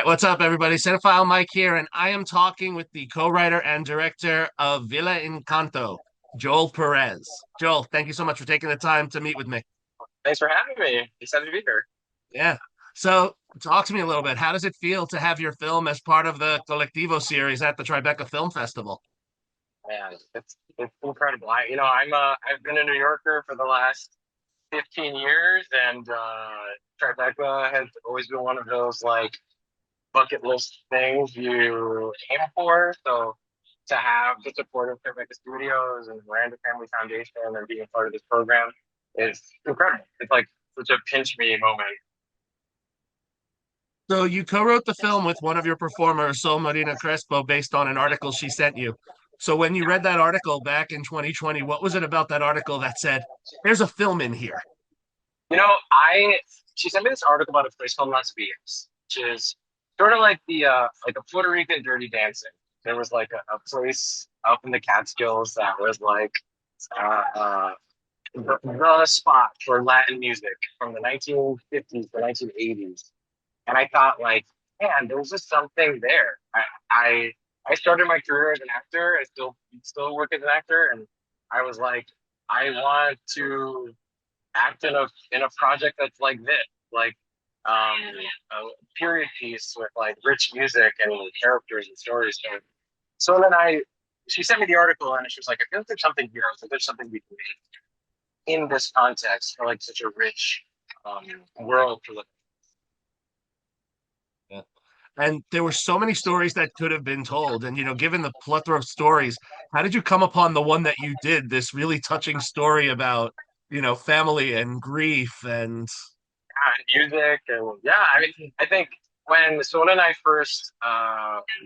right, what's up, everybody? Cinephile Mike here, and I am talking with the co-writer and director of Villa Encanto, Joel Perez. Joel, thank you so much for taking the time to meet with me. Thanks for having me. Excited to be here. Yeah. So, talk to me a little bit. How does it feel to have your film as part of the Colectivo series at the Tribeca Film Festival? Man, it's incredible. I've been a New Yorker for the last 15 years, and Tribeca has always been one of those like bucket list things you aim for. So to have the support of Tribeca Studios and Miranda Family Foundation and being a part of this program is incredible. It's like such a pinch me moment. So, you co-wrote the film with one of your performers, Sol Marina Crespo, based on an article she sent you. So, when you read that article back in 2020, what was it about that article that said, there's a film in here? You know, I she sent me this article about a place called Las Vegas, which is sort of like a Puerto Rican Dirty Dancing. There was like a place up in the Catskills that was like uh, uh, the spot for Latin music from the 1950s to 1980s. And I thought like, man, there was just something there. I I started my career as an actor. I still work as an actor, and I was like, I want to act in a project that's like this, like a period piece with like rich music and characters and stories. So then she sent me the article and she was like, I feel like there's something here. I was like, there's something we can make in this context for like such a rich world to look. Yeah. And there were so many stories that could have been told. And, given the plethora of stories, how did you come upon the one that you did, this really touching story about, family and grief and Music and yeah, I mean, I think when Sona and I first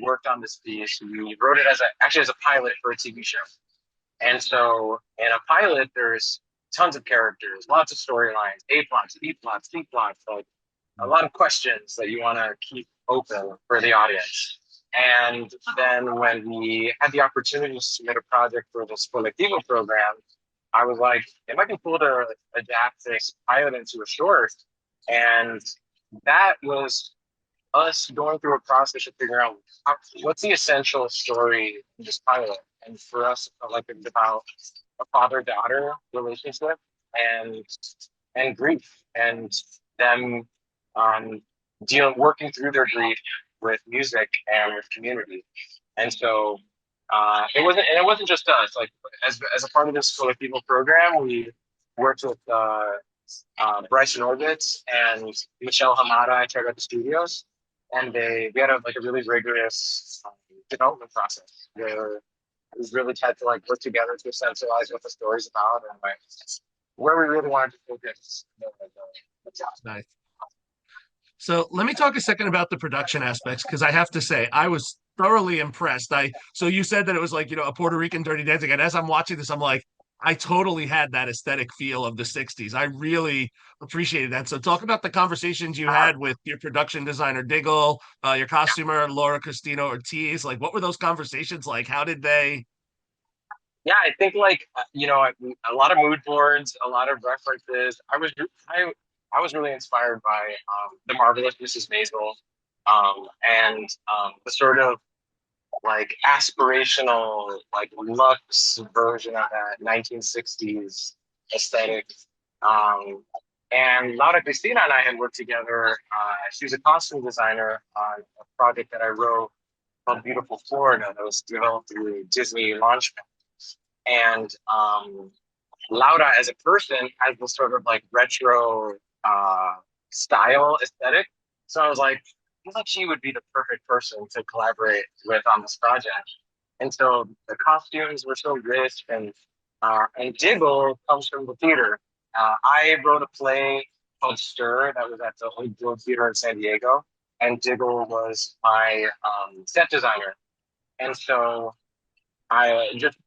worked on this piece, we wrote it actually as a pilot for a TV show. And so in a pilot, there's tons of characters, lots of storylines, A plots, B plots, C plots, like a lot of questions that you want to keep open for the audience. And then when we had the opportunity to submit a project for this Colectivo program, I was like, it might be cool to adapt this pilot into a short. And that was us going through a process of figuring out what's the essential story in this pilot. And for us, it felt like it's about a father-daughter relationship and grief and them um, working through their grief with music and with community. And so it wasn't just us. Like as a part of this Colectivo program, we worked with Bryson Orbitz and Michelle Hamada at Tribeca Studios, and we had like a really rigorous development process where we really had to like work together to centralize what the story's about and like where we really wanted to focus. nice. So let me talk a second about the production aspects because I have to say I was thoroughly impressed. So you said that it was like, a Puerto Rican Dirty Dancing, and as I'm watching this, I'm like, I totally had that aesthetic feel of the 60s. I really appreciated that. So talk about the conversations you had with your production designer Diggle, your costumer Laura Cristino Ortiz. Like, what were those conversations like? How did they? Yeah, I think like a lot of mood boards, a lot of references. I was really inspired by the marvelous Mrs. Maisel, and the sort of like aspirational like luxe version of that 1960s aesthetic. Um, and Laura Cristina and I had worked together. She was a costume designer on a project that I wrote called Beautiful Florida that was developed through Disney Launchpad. And Laura as a person has this sort of like retro uh, style aesthetic. So I was like, I feel like she would be the perfect person to collaborate with on this project. And so the costumes were so rich, and Diggle comes from the theater. I wrote a play called Stir that was at the Old Globe Theater in San Diego, and Diggle was my set designer. And so I just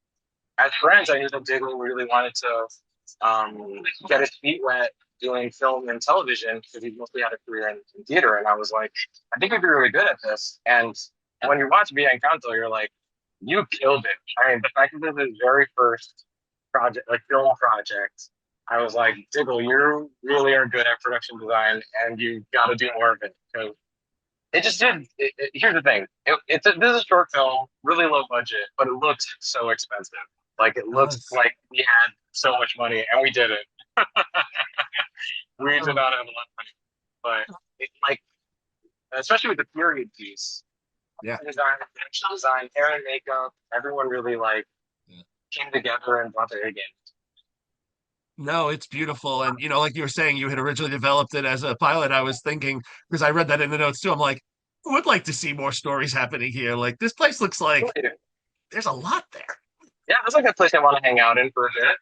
as friends, I knew that Diggle really wanted to get his feet wet doing film and television because he mostly had a career in theater. And I was like, I think he'd be really good at this. And when you watch Via Encanto, you're like, you killed it. I mean, the fact that this is his very first project, like film project, I was like, Diggle, you really are good at production design and you got to do more of it. Because it just did. Here's the thing. This is a short film, really low budget, but it looks so expensive. Like it looks Does. like we had so much money and we didn't. We did Oh, not have a lot of money, but it, like especially with the period piece, yeah. design, production design, hair and makeup, everyone really like Yeah. came together and brought their A game. No, it's beautiful. And, like you were saying, you had originally developed it as a pilot. I was thinking, because I read that in the notes too, I'm like, I would like to see more stories happening here. Like, this place looks like Really. there's a lot there. Yeah, that's like a place I want to hang out in for a bit.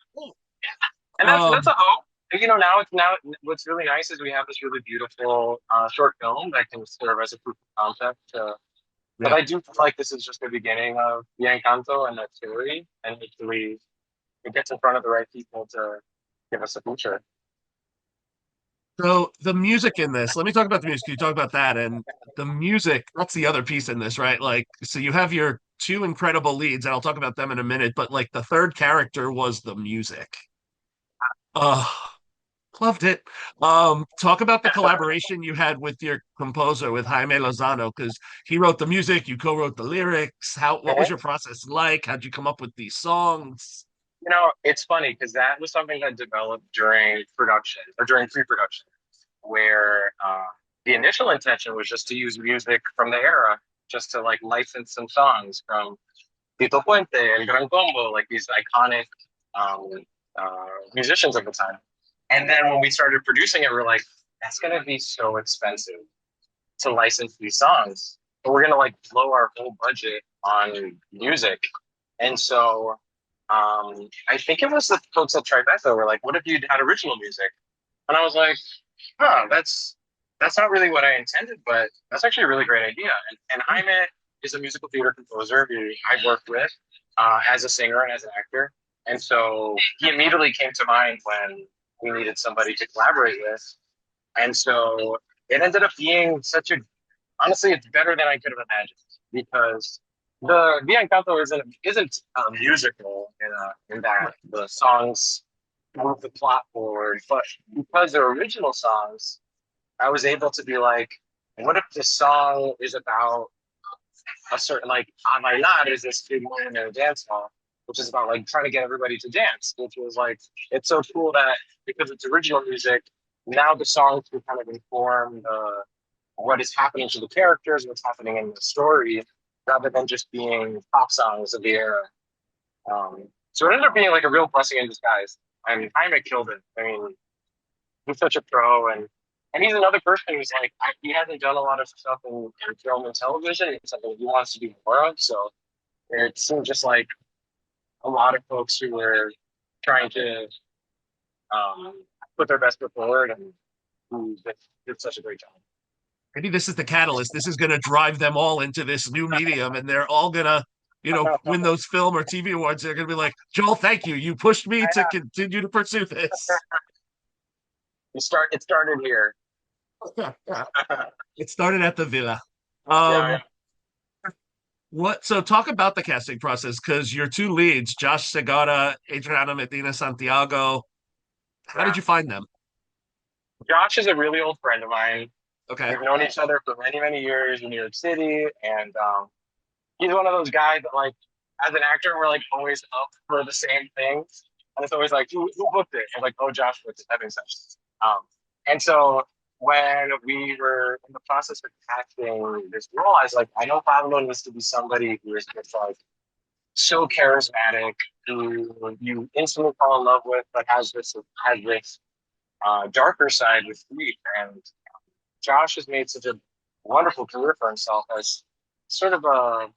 And that's Um, a hope. Now it's now what's really nice is we have this really beautiful short film that can serve as a proof of concept. But yeah. I do feel like this is just the beginning of the Encanto and that story, and hopefully it gets in front of the right people to give us a future. So the music in this, let me talk about the music. You talk about that and the music, that's the other piece in this, right? Like, so you have your two incredible leads, and I'll talk about them in a minute, but like the third character was the music. Uh, Loved it. Talk about the collaboration you had with your composer, with Jaime Lozano, because he wrote the music, you co-wrote the lyrics. What was your process like? How'd you come up with these songs? It's funny because that was something that developed during production or during pre-production, where the initial intention was just to use music from the era, just to like license some songs from Tito Puente and Gran Combo, like these iconic um, musicians of the time. And then when we started producing it, we're like, that's gonna be so expensive to license these songs, but we're gonna like blow our whole budget on music. And so I think it was the folks at Tribeca were like, "What if you had original music?" And I was like, "Huh, that's not really what I intended, but that's actually a really great idea." And Jaime is a musical theater composer who I've worked with as a singer and as an actor, and so he immediately came to mind when we needed somebody to collaborate with. And so it ended up being such a honestly, it's better than I could have imagined because the Via Encanto isn't a musical in that the songs move the plot forward, but because they're original songs, I was able to be like, what if this song is about a certain like A Bailar is this big moment in a dance hall, which is about like trying to get everybody to dance, which was like it's so cool that because it's original music, now the songs can kind of inform the what is happening to the characters, what's happening in the story, rather than just being pop songs of the era. So it ended up being like a real blessing in disguise. I mean, Jaime killed it. I mean, he's such a pro, and he's another person who's like he hasn't done a lot of stuff in film and television. It's something he wants to do more of. So it seemed just like a lot of folks who were trying to um, put their best foot forward, and who did such a great job. Maybe this is the catalyst. This is going to drive them all into this new medium, and they're all going to, win those film or TV awards. They're going to be like, Joel, thank you. You pushed me to continue to pursue this. It started here. It started at the villa. Yeah, Um, so talk about the casting process because your two leads, Josh Segura, Adriana Medina Santiago, how yeah. did you find them? Josh is a really old friend of mine. Okay. We've known each other for many, many years in New York City, and he's one of those guys that, like, as an actor, we're like always up for the same things, and it's always like, who booked it? And like, oh, Josh booked it. That makes sense. And so when we were in the process of casting this role, I was like, I know Pablo needs to be somebody who is just like so charismatic, who you instantly fall in love with, but has this darker side with grief. And Josh has made such a wonderful career for himself as sort of a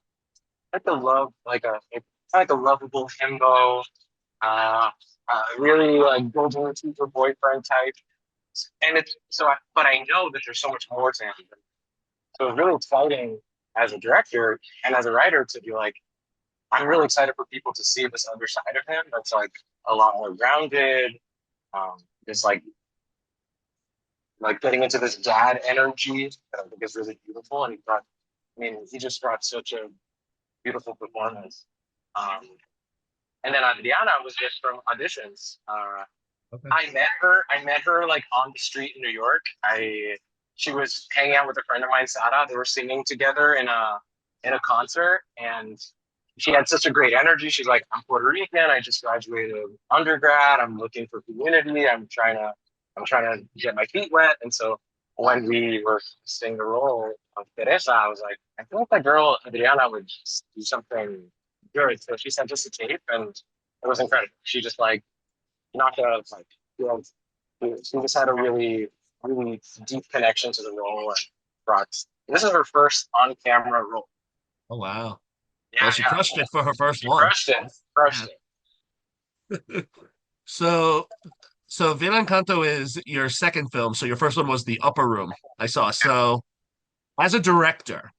like a love like a lovable himbo, uh, really like golden retriever boyfriend type. And but I know that there's so much more to him. So it's really exciting as a director and as a writer to be like, I'm really excited for people to see this other side of him that's like a lot more grounded, um, just like getting into this dad energy that I think is really beautiful. And he just brought such a beautiful performance. Um, and then Adriana was just from auditions. Okay. I met her like on the street in New York. she was hanging out with a friend of mine, Sada. They were singing together in a concert, and she had such a great energy. She's like, "I'm Puerto Rican. I just graduated undergrad. I'm looking for community. I'm trying to get my feet wet." And so when we were casting the role of Teresa, I was like, I feel like that girl Adriana would just do something good. So she sent us a tape, and it was incredible. She just like knocked it out of the park. You know, she just had a really deep connection to the role and brought. This is her first on-camera role. Oh wow. Well, Yeah, she yeah. crushed it for her first She one. crushed it. Yeah. Crushed it. So so Villa Encanto is your second film. So your first one was The Upper Room, I saw. So as a director,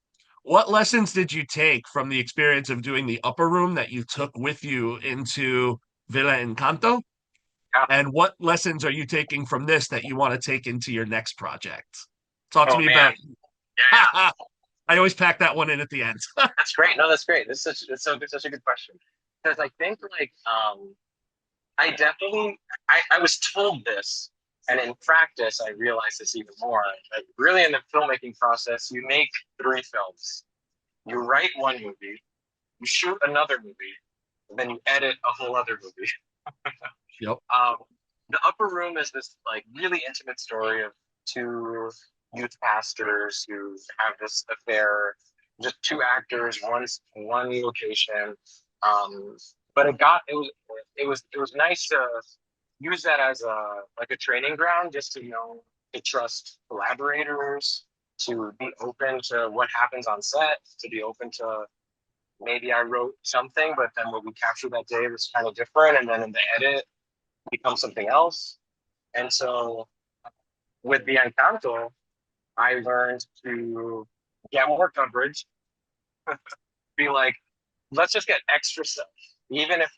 what lessons did you take from the experience of doing The Upper Room that you took with you into Villa Encanto? Yeah. And what lessons are you taking from this that you want to take into your next project? Talk to Oh me man. about. Yeah, yeah. I always pack that one in at the end. That's great. No, that's great. This is such it's so good, such a good question. Because I think like I definitely I was told this, and in practice I realized this even more. Like really in the filmmaking process, you make three films. You write one movie, you shoot another movie, and then you edit a whole other movie. Yep. Um, the Upper Room is this like really intimate story of two youth pastors who have this affair. Just two actors, one location. Um, but it was nice to use that as a like a training ground, just to know to trust collaborators, to be open to what happens on set, to be open to maybe I wrote something, but then what we captured that day was kind of different, and then in the edit become something else. And so with the Encanto, I learned to get more coverage, be like, let's just get extra stuff. Even if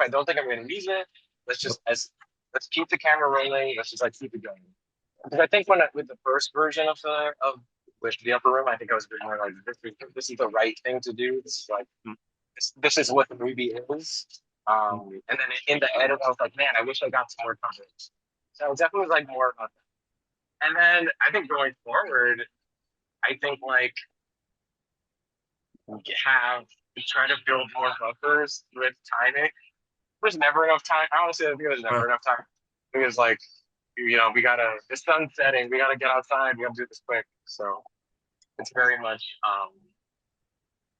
I don't think I'm gonna use it, let's Yep. just as let's keep the camera rolling, let's just like keep it going. Because I think with the first version of the upper room, I think I was a bit more like this is the right thing to do. This is like this is what the movie is. And then in the edit, I was like, man, I wish I got some more coverage. So it definitely was like more about that. And then I think going forward, I think like we have to try to build more buffers with timing. There's never enough time. Honestly, I think there's Uh, never enough time. Because like, we gotta the sun's setting, we gotta get outside, we gotta do this quick. So it's very much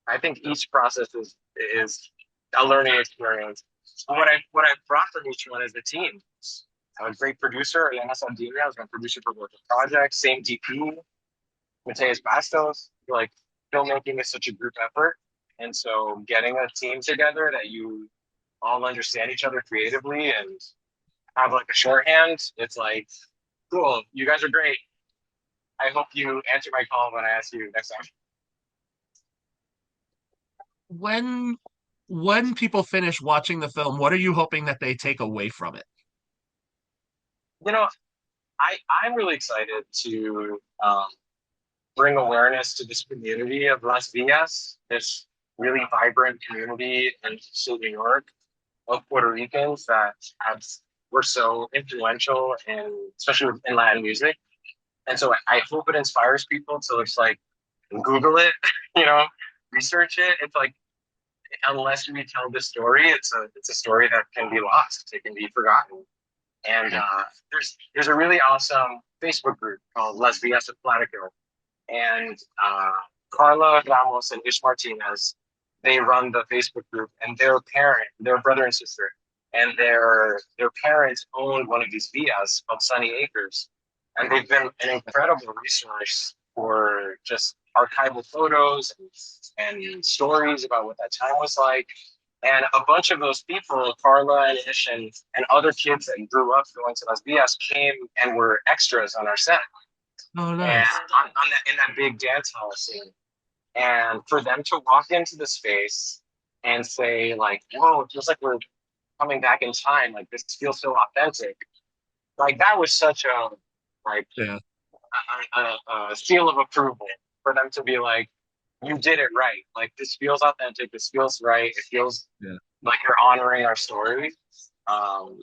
I think each process is a learning experience. What I brought from each one is the team. A great producer, Elena Saldivia, was my producer for both the project. Same DP, Mateus Bastos. Like filmmaking is such a group effort, and so getting a team together that you all understand each other creatively and have like a shorthand, it's like cool. You guys are great. I hope you answer my call when I ask you next time. when when people finish watching the film, what are you hoping that they take away from it? You know, I'm really excited to bring awareness to this community of Las Villas, this really vibrant community in upstate New York of Puerto Ricans that have were so influential in especially in Latin music. And so I hope it inspires people to just like Google it, you know, research it. It's like unless we tell this story, it's a story that can be lost. It can be forgotten. And there's a really awesome Facebook group called Las Villas of Platico, and Carla Ramos and Ish Martinez, they run the Facebook group, and their brother and sister, and their parents owned one of these villas called Sunny Acres, and they've been an incredible resource for just archival photos and stories about what that time was like. And a bunch of those people, Carla and Ish and other kids that grew up going to Las Villas, came and were extras on our set Oh, and nice. on that in that big dance hall scene. And for them to walk into the space and say like, "Whoa, it feels like we're coming back in time. Like this feels so authentic." Like that was such a like Yeah. a seal of approval for them to be like, "You did it right. Like this feels authentic. This feels right. It feels Yeah. like you're honoring our story." Um,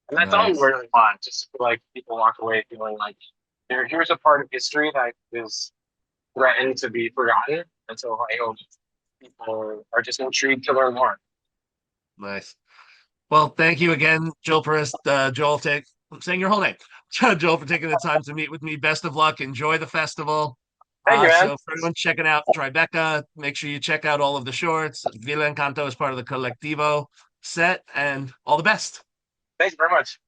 and that's all we Nice. really want. Just to, like people walk away feeling like here's a part of history that is threatened to be forgotten. And so I hope people are just intrigued to learn more. Nice. Well, thank you again, Joel Perez. Joel, I'm saying your whole name. Joel, for taking the time to meet with me. Best of luck. Enjoy the festival. Thank you, man. So for everyone checking out Tribeca, make sure you check out all of the shorts. Villa Encanto is part of the Colectivo set, and all the best. Thanks very much.